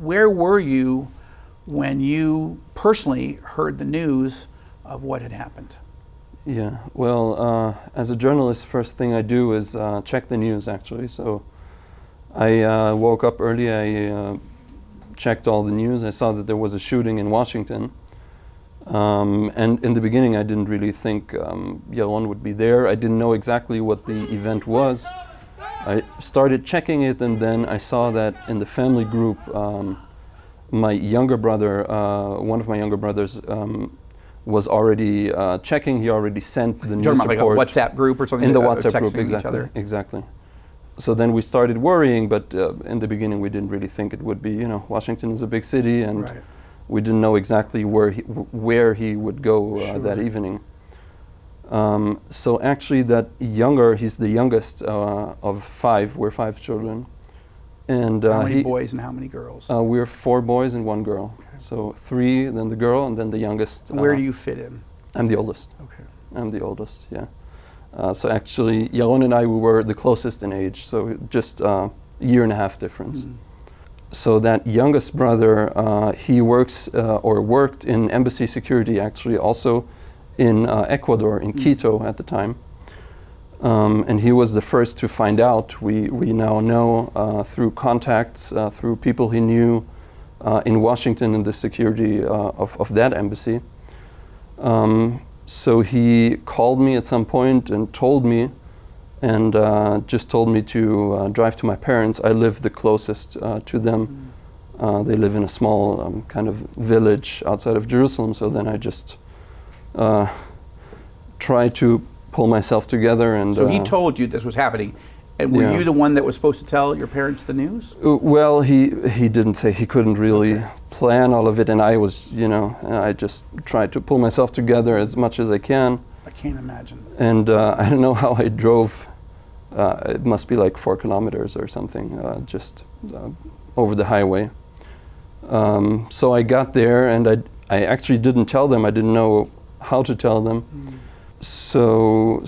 where were you when you personally heard the news of what had happened? Yeah, well, as a journalist, first thing I do is check the news, actually. So I woke up early, I checked all the news. I saw that there was a shooting in Washington. And in the beginning, I didn't really think Yaron would be there. I didn't know exactly what the event was. I started checking it, and then I saw that in the family group, my younger brother, one of my younger brothers, was already checking. He already sent the news report. Like a WhatsApp group or something? In the WhatsApp group, exactly. So then we started worrying, but in the beginning we didn't really think it would be. You know, Washington is a big city, and right. We didn't know exactly where he would go that evening. So actually, he's the youngest of five. We're five children. And how many boys and how many girls? We're 4 boys and 1 girl. Okay. So 3, then the girl, and then the youngest. Where do you fit in? I'm the oldest. Okay. I'm the oldest, yeah. So actually, Yaron and I, we were the closest in age, so just a year and a half difference. Mm. So that youngest brother, he works or worked in embassy security, actually, also in Ecuador, in Quito at the time. And he was the first to find out. We now know through contacts, through people he knew in Washington in the security of that embassy. So he called me at some point and told me, and just told me to drive to my parents. I live the closest to them. They live in a small kind of village outside of Jerusalem, so then I just tried to pull myself together. And so he told you this was happening, and were you the one that was supposed to tell your parents the news? Well, he didn't say. He couldn't really plan all of it, and I was, I just tried to pull myself together as much as I can. I can't imagine. And I don't know how I drove. It must be like 4 kilometers or something, just over the highway. So I got there, and I actually didn't tell them. I didn't know how to tell them. Mm. So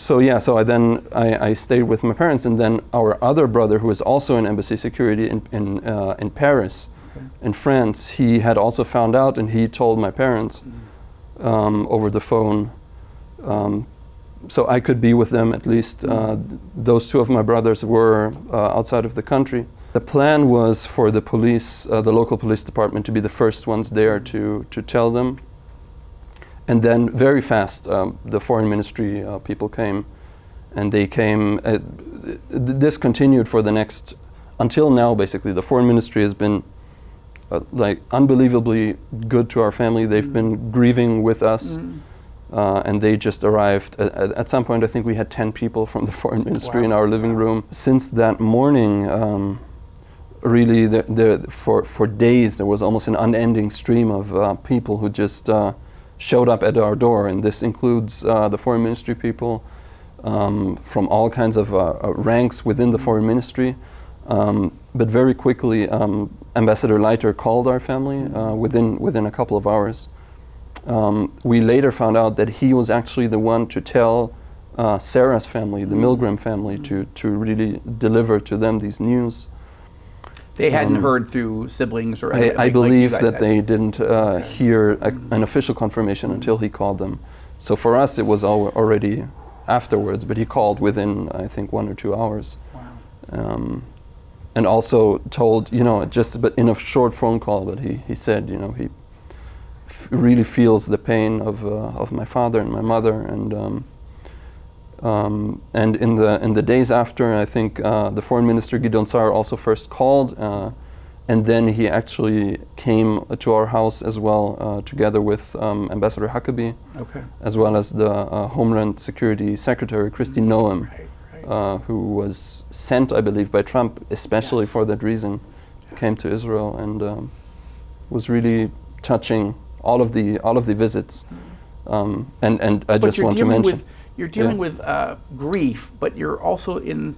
I stayed with my parents, and then our other brother, who is also in embassy security in Paris, in France, he had also found out, and he told my parents over the phone. So I could be with them at least. Those 2 of my brothers were outside of the country. The plan was for the police, the local police department, to be the first ones there to tell them. And then very fast, the foreign ministry people came, and they came. This continued for the next, until now basically. The foreign ministry has been like unbelievably good to our family. They've been grieving with us. And they just arrived. At some point, I think we had 10 people from the foreign ministry in our living room. Since that morning, really, for days, there was almost an unending stream of people who just showed up at our door. And this includes the foreign ministry people from all kinds of ranks within the foreign ministry. But very quickly, Ambassador Leiter called our family within a couple of hours. We later found out that he was actually the one to tell Sarah's family, the Milgram family, to really deliver to them these news. They hadn't heard through siblings or anything. I believe that they didn't hear an official confirmation until he called them. So for us, it was already afterwards, but he called within, I think, 1 or 2 hours. Wow. And also told, but in a short phone call, but he said, he really feels the pain of my father and my mother, and in the days after, I think the foreign minister Gideon Sa'ar also first called, and then he actually came to our house as well, together with Ambassador Huckabee, as well as the Homeland Security Secretary Kristi Noem, who was sent, I believe, by Trump especially for that reason, came to Israel and was really touching. All of the visits, and I just want to mention. You're dealing with grief, but you're also in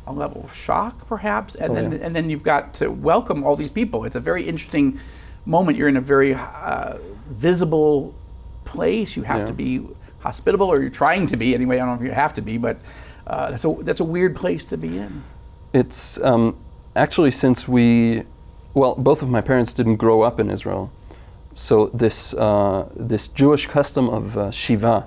a level of shock, perhaps, and then you've got to welcome all these people. It's a very interesting moment. You're in a very visible place. You have to be hospitable, or you're trying to be anyway. I don't know if you have to be, but that's a weird place to be in. It's actually, since we well, both of my parents didn't grow up in Israel. So this Jewish custom of Shiva,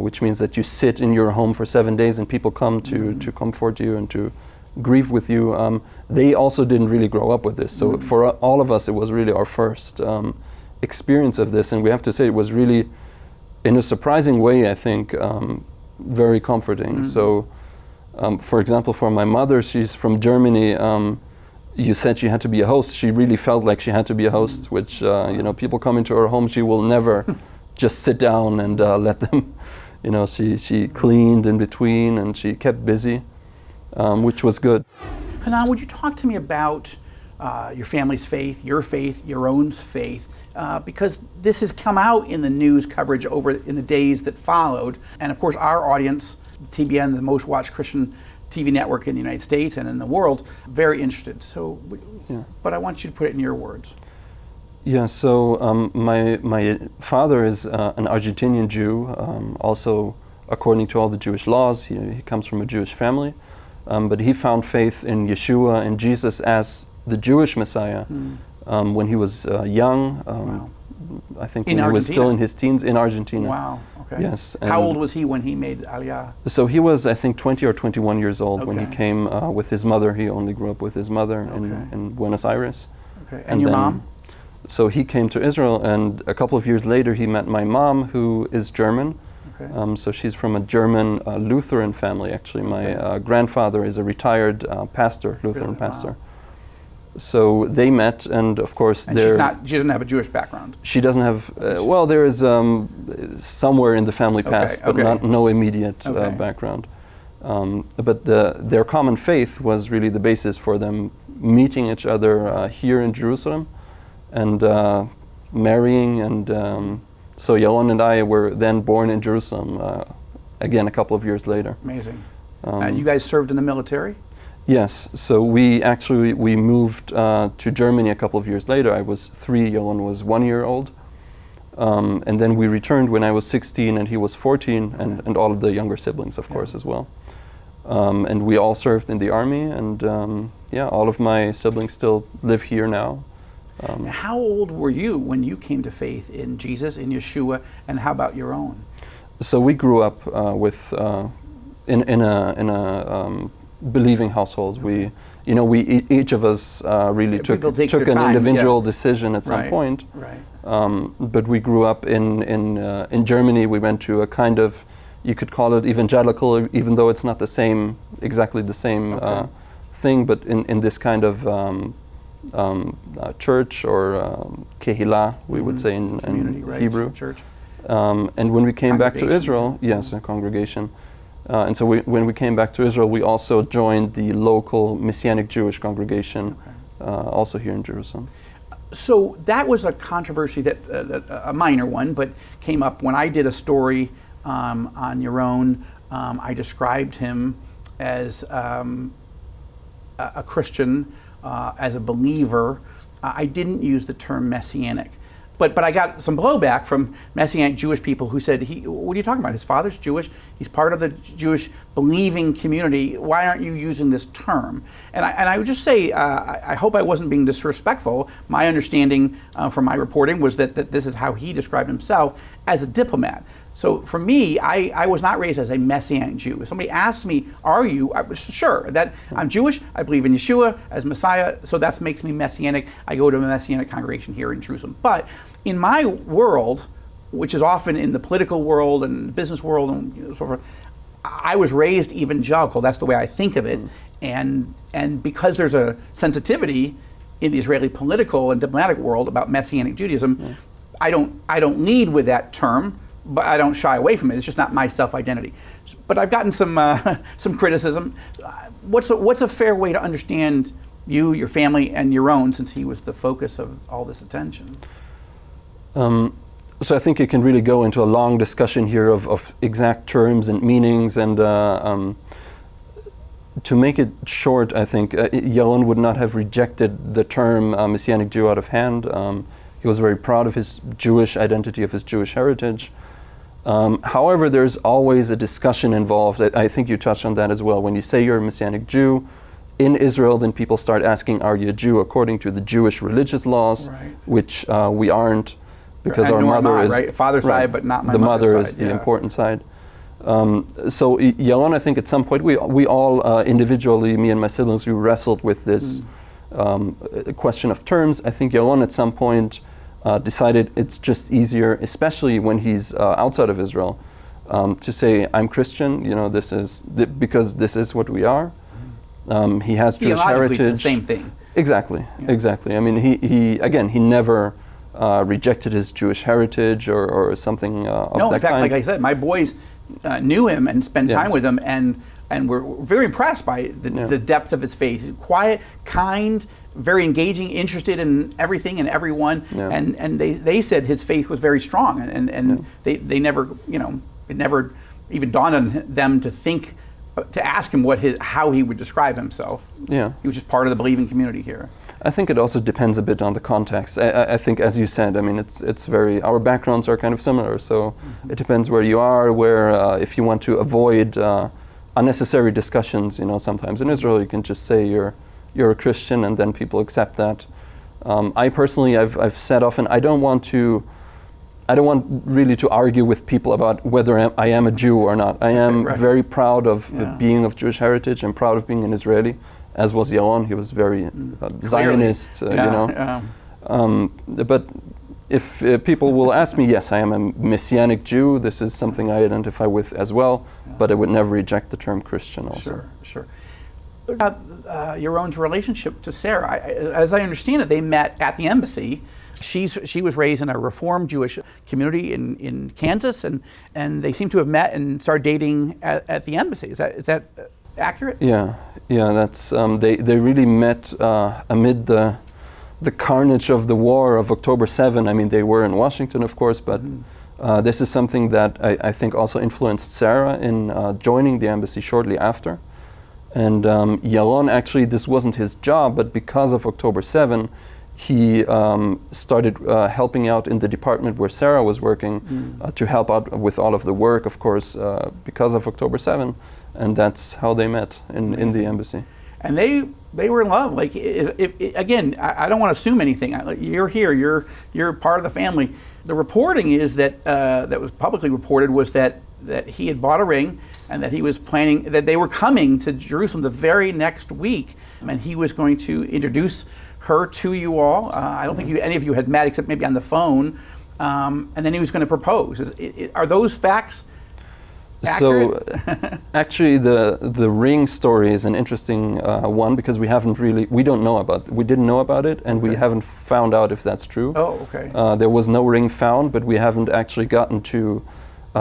which means that you sit in your home for 7 days and people come to comfort you and to grieve with you, they also didn't really grow up with this. So for all of us, it was really our first experience of this. And we have to say it was really, in a surprising way, I think, very comforting. So, for example, for my mother, she's from Germany. You said she had to be a host. She really felt like she had to be a host, which, people come into her home, she will never just sit down and let them, she cleaned in between and she kept busy, which was good. Hanan, would you talk to me about your family's faith, your own faith, because this has come out in the news coverage over in the days that followed. And of course, our audience, TBN, the most watched Christian TV network in the United States and in the world, very interested. So, but I want you to put it in your words. Yeah, so my father is an Argentinian Jew, also according to all the Jewish laws. He comes from a Jewish family, but he found faith in Yeshua and Jesus as the Jewish Messiah when he was young. Wow. I think in when Argentina? He was still in his teens in Argentina. Wow, okay. Yes. How old was he when he made Aliyah? So he was, I think, 20 or 21 years old when he Okay. came with his mother. He only grew up with his mother Okay. in Buenos Aires. Okay. And your then- mom? So he came to Israel, and a couple of years later he met my mom, who is German. Okay. So she's from a German Lutheran family, actually. My grandfather is a retired pastor, Lutheran Really? Wow. pastor. So they met, and of course And she doesn't have a Jewish background. she doesn't have, well, there is somewhere in the family past, but okay. no immediate Okay. background. But their common faith was really the basis for them meeting each other here in Jerusalem and marrying. And so Yaron and I were then born in Jerusalem, again, a couple of years later. Amazing. You guys served in the military? Yes, so we moved to Germany a couple of years later. I was 3, Yaron was 1 year old. And then we returned when I was 16 and he was 14, and all of the younger siblings, of course, as well. And we all served in the army, and all of my siblings still live here now. How old were you when you came to faith in Jesus, in Yeshua, and how about your own? So we grew up with in a believing household. We each of us really took an individual decision at some point. Right. But we grew up in Germany. We went to a kind of, you could call it evangelical, even though it's not exactly the same thing, but in this kind of church or kehillah, we would say in Hebrew. Church. And when we came back to Israel, yeah. yes, a congregation. And so when we came back to Israel, we also joined the local Messianic Jewish congregation, also here in Jerusalem. So that was a controversy that a minor one, but came up when I did a story on Yaron. I described him as a Christian, as a believer. I didn't use the term Messianic. But I got some blowback from Messianic Jewish people who said, what are you talking about? His father's Jewish. He's part of the Jewish believing community. Why aren't you using this term? And I would just say, I hope I wasn't being disrespectful. My understanding from my reporting was that this is how he described himself as a diplomat. So for me, I was not raised as a Messianic Jew. If somebody asked me, are you? I was sure that I'm Jewish. I believe in Yeshua as Messiah. So that makes me Messianic. I go to a Messianic congregation here in Jerusalem. But in my world, which is often in the political world and business world and so forth, I was raised evangelical. That's the way I think of it. And because there's a sensitivity in the Israeli political and diplomatic world about Messianic Judaism, I don't lead with that term, but I don't shy away from it. It's just not my self-identity. But I've gotten some criticism. What's a fair way to understand you, your family, and your own, since he was the focus of all this attention? So I think it can really go into a long discussion here of exact terms and meanings, and to make it short, I think Yaron would not have rejected the term Messianic Jew out of hand. He was very proud of his Jewish identity, of his Jewish heritage. However, there's always a discussion involved. I think you touched on that as well. When you say you're a Messianic Jew, in Israel, then people start asking, are you a Jew according to the Jewish religious laws, Right. which we aren't, because And our nor am mother I, is right? Father's right. side, but not my the mother's mother side, is the yeah. important side. So Yaron, I think at some point we all individually, me and my siblings, we wrestled with this question of terms. I think Yaron at some point decided it's just easier, especially when he's outside of Israel, to say, I'm Christian, this is because this is what we are. He has Jewish heritage. It's the same thing. Exactly, Yeah. exactly. I mean, he never rejected his Jewish heritage or something of that kind. No, in fact, like I said, my boys knew him and spent Yeah. time with him, and were very impressed by the depth of his faith. Quiet, kind, very engaging, interested in everything and everyone. Yeah. And they said his faith was very strong, and they never, it never even dawned on them to think, to ask him how he would describe himself. Yeah. He was just part of the believing community here. I think it also depends a bit on the context. I think, as you said, I mean, it's very, our backgrounds are kind of similar, so it depends where you are, where if you want to avoid unnecessary discussions, sometimes in Israel you can just say you're a Christian and then people accept that. I personally, I've said often, I don't want really to argue with people about whether I am a Jew or not. I am very proud of being of Jewish heritage and proud of being an Israeli, as was Yaron. He was very Zionist, But if people will ask me, yes, I am a Messianic Jew. This is something I identify with as well, but I would never reject the term Christian also. Sure. About Yaron's relationship to Sarah, as I understand it, they met at the embassy. She was raised in a Reformed Jewish community in Kansas, and they seem to have met and started dating at the embassy. Is that accurate? Yeah. That's they really met amid the carnage of the war of October 7. I mean, they were in Washington, of course, but this is something that I think also influenced Sarah in joining the embassy shortly after. And Yaron, actually, this wasn't his job, but because of October 7. He started helping out in the department where Sarah was working to help out with all of the work, of course, because of October 7, and that's how they met in the embassy. And they were in love. Like, again, I don't want to assume anything. You're here. You're part of the family. The reporting is that was publicly reported was that he had bought a ring and that he was planning that they were coming to Jerusalem the very next week, and he was going to introduce her to you all. I don't think any of you had met except maybe on the phone, and then he was going to propose. Are those facts accurate? So actually the ring story is an interesting one because we didn't know about it, and we haven't found out if that's true. Oh, okay. There was no ring found, but we haven't actually gotten to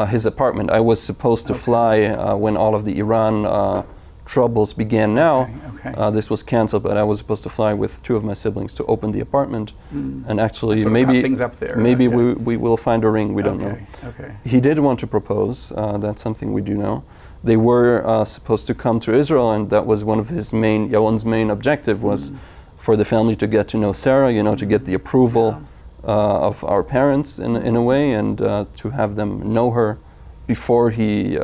his apartment. I was supposed to fly when all of the Iran troubles began now. Okay. This was canceled, but I was supposed to fly with two of my siblings to open the apartment, and actually sort of maybe have things up there. Maybe we will find a ring. We don't know. Okay. He did want to propose. That's something we do know. They were supposed to come to Israel, and that was one of Yaron's main objective was for the family to get to know Sarah. To get the approval of our parents in a way, and to have them know her before he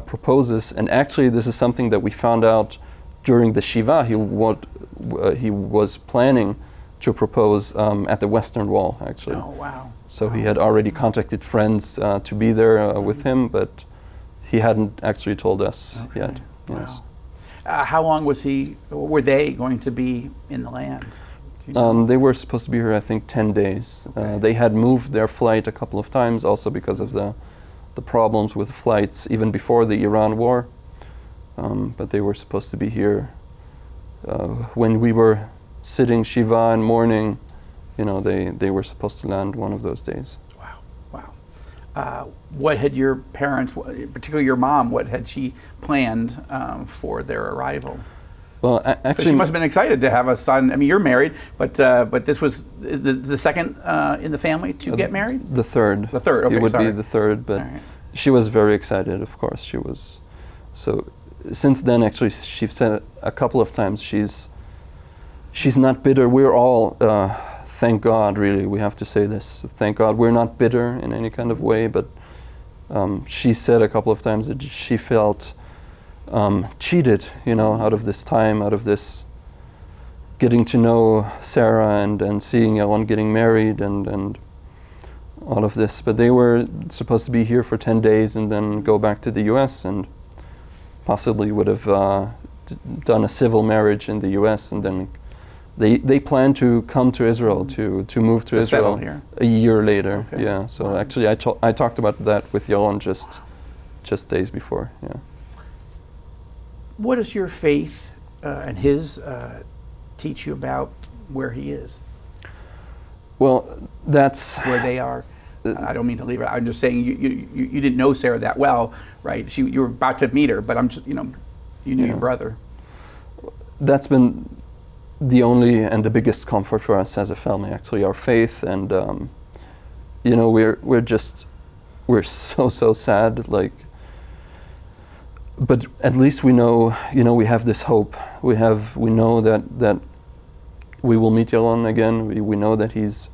proposes. And actually, this is something that we found out during the Shiva. He was planning to propose at the Western Wall, actually. Oh, wow. So he had already contacted friends to be there with him, but he hadn't actually told us yet. Wow. Yes. How long were they going to be in the land? They were supposed to be here, I think, 10 days. They had moved their flight a couple of times, also because of the problems with flights even before the Iran war. But they were supposed to be here when we were sitting Shiva and mourning. They were supposed to land one of those days. Wow. What had your parents, particularly your mom, what had she planned for their arrival? Well, actually, she must have been excited to have a son. I mean, you're married, but this was the second in the family to get married? The third. The third, okay, It would be the third, but she was very excited, of course. She was. So since then, actually, she's said a couple of times she's not bitter. We're all, thank God, really, we have to say this. Thank God we're not bitter in any kind of way, but she said a couple of times that she felt cheated, out of this time, out of this getting to know Sarah and seeing Yaron getting married and all of this. But they were supposed to be here for 10 days and then go back to the US and possibly would have done a civil marriage in the US, and then they planned to come to Israel, to move to Israel here a year later. Okay. Yeah, so actually I talked about that with Yaron just days before. Yeah. What does your faith and his teach you about where he is? Well, that's where they are. I don't mean to leave it. I'm just saying you didn't know Sarah that well, right? You were about to meet her, but I'm just, you knew your brother. That's been the only and the biggest comfort for us as a family, actually, our faith. And we're so sad, but at least we know, we have this hope. We know that we will meet Yaron again. We know that he's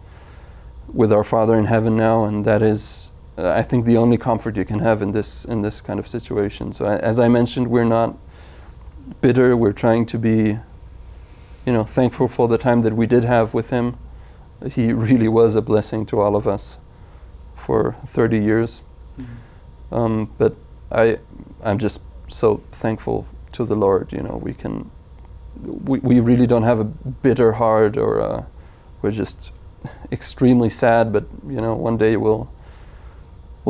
with our Father in heaven now, and that is, I think, the only comfort you can have in this kind of situation. So as I mentioned, we're not bitter. We're trying to be, thankful for the time that we did have with him. He really was a blessing to all of us for 30 years. Mm-hmm. But I'm just so thankful to the Lord. We really don't have a bitter heart, or we're just extremely sad. But one day we'll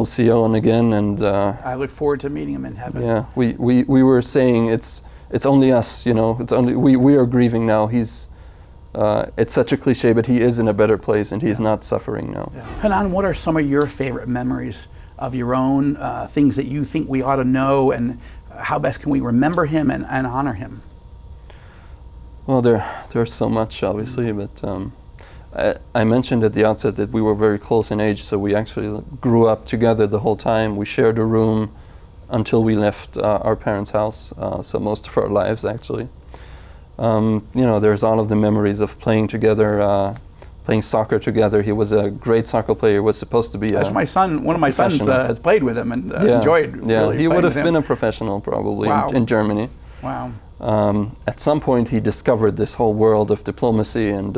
see Yaron again, and I look forward to meeting him in heaven. Yeah, we were saying it's only us. It's only we are grieving now. He's it's such a cliche, but he is in a better place, and he's not suffering now. Yeah. Hanan, what are some of your favorite memories of your own, things that you think we ought to know, and how best can we remember him and honor him? Well, there's so much, obviously, but I mentioned at the outset that we were very close in age, so we actually grew up together the whole time. We shared a room until we left our parents' house, so most of our lives, actually. There's all of the memories of playing together, playing soccer together. He was a great soccer player. Was supposed to be one of my sons has played with him and enjoyed. Yeah, really he would have with been a professional probably. Wow. in Germany. Wow. At some point, he discovered this whole world of diplomacy and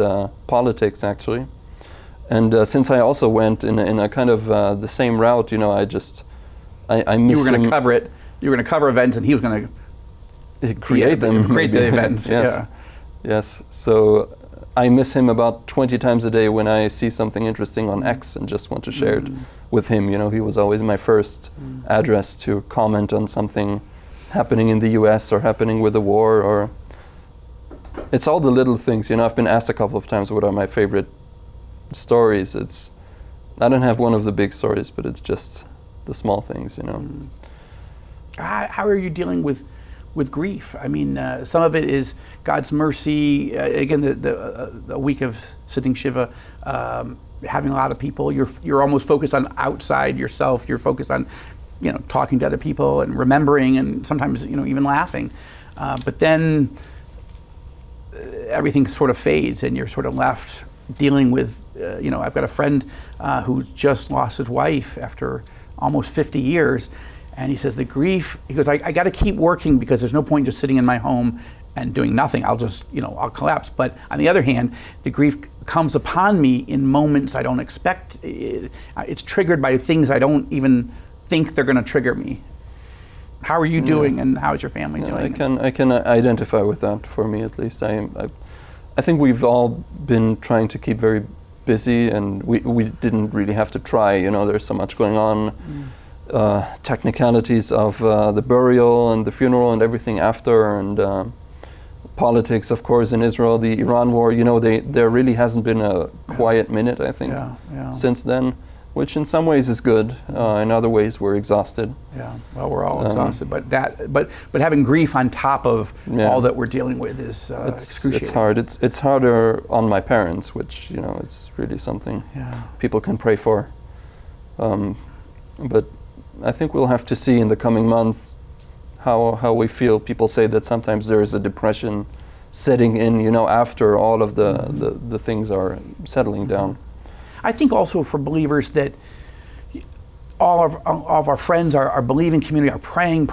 politics, actually. And since I also went in a kind of the same route, I miss him. You were going to cover it. You were going to cover events, and he was going to create them. Create the events. Yes. Yeah. Yes. So I miss him about 20 times a day when I see something interesting on X and just want to share it with him. He was always my first address to comment on something happening in the US or happening with the war, or it's all the little things. I've been asked a couple of times what are my favorite stories. I don't have one of the big stories, but it's just the small things. How are you dealing with grief? I mean, some of it is God's mercy. Again, the week of sitting Shiva, having a lot of people. You're almost focused on outside yourself. You're focused on talking to other people and remembering, and sometimes even laughing. But then everything sort of fades, and you're sort of left dealing with. I've got a friend who just lost his wife after almost 50 years. And he says the grief, he goes, I got to keep working because there's no point just sitting in my home and doing nothing. I'll just, I'll collapse. But on the other hand, the grief comes upon me in moments I don't expect. It's triggered by things I don't even think they're going to trigger me. How are you doing, and how is your family doing? I can identify with that, for me at least. I think we've all been trying to keep very busy, and we didn't really have to try. There's so much going on. Technicalities of the burial and the funeral and everything after, and politics, of course, in Israel, the Iran war. There really hasn't been a quiet minute, I think, since then, which in some ways is good. In other ways, we're exhausted. Yeah, well, we're all exhausted, but having grief on top of all that we're dealing with is excruciating. It's hard. It's harder on my parents, which it's really something people can pray for. But I think we'll have to see in the coming months how we feel. People say that sometimes there is a depression setting in, after all of the things are settling down. I think also for believers that all of our friends, our believing community are praying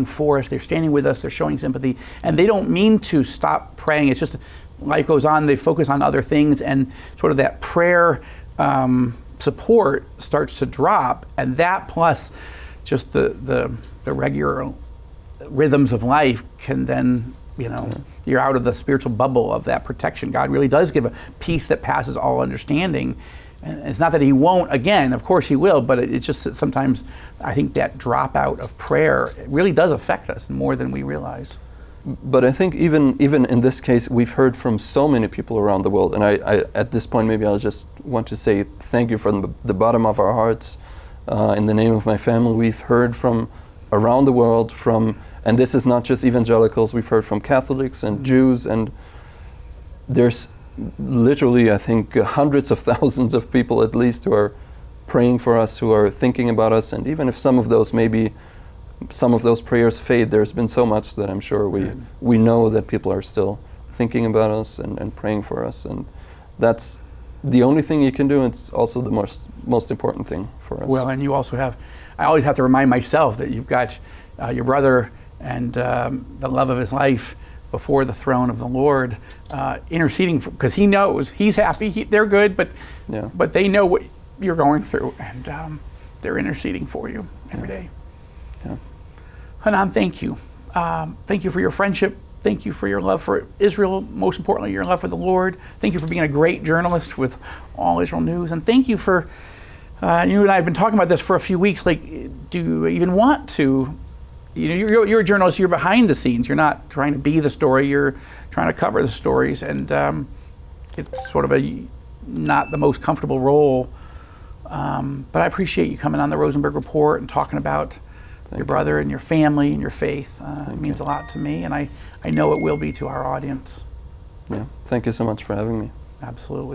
for us. They're standing with us. They're showing sympathy, and they don't mean to stop praying. It's just life goes on. They focus on other things, and sort of that prayer support starts to drop, and that plus just the regular rhythms of life can then, you're out of the spiritual bubble of that protection. God really does give a peace that passes all understanding. And it's not that he won't, again, of course he will, but it's just that sometimes I think that dropout of prayer really does affect us more than we realize. But I think even in this case, we've heard from so many people around the world, and I at this point maybe I'll just want to say thank you from the bottom of our hearts. In the name of my family, we've heard from around the world, and this is not just evangelicals, we've heard from Catholics and Jews, and there's literally, I think, hundreds of thousands of people at least who are praying for us, who are thinking about us, and even if some of those prayers fade, there's been so much that I'm sure we know that people are still thinking about us and praying for us, and that's the only thing you can do. It's also the most important thing for us. Well, and you also I always have to remind myself that you've got your brother and the love of his life before the throne of the Lord, interceding, because he knows, he's happy, they're good, but they know what you're going through, and they're interceding for you every day. Yeah. Hanan, thank you. Thank you for your friendship. Thank you for your love for Israel, most importantly, your love for the Lord. Thank you for being a great journalist with All Israel News, and thank you for, you and I have been talking about this for a few weeks, like, do you even want to, you're a journalist, you're behind the scenes, you're not trying to be the story, you're trying to cover the stories, and it's sort of not the most comfortable role, but I appreciate you coming on the Rosenberg Report and talking about your brother and your family and your faith. It means a lot to me, and I know it will be to our audience. Yeah, thank you so much for having me. Absolutely.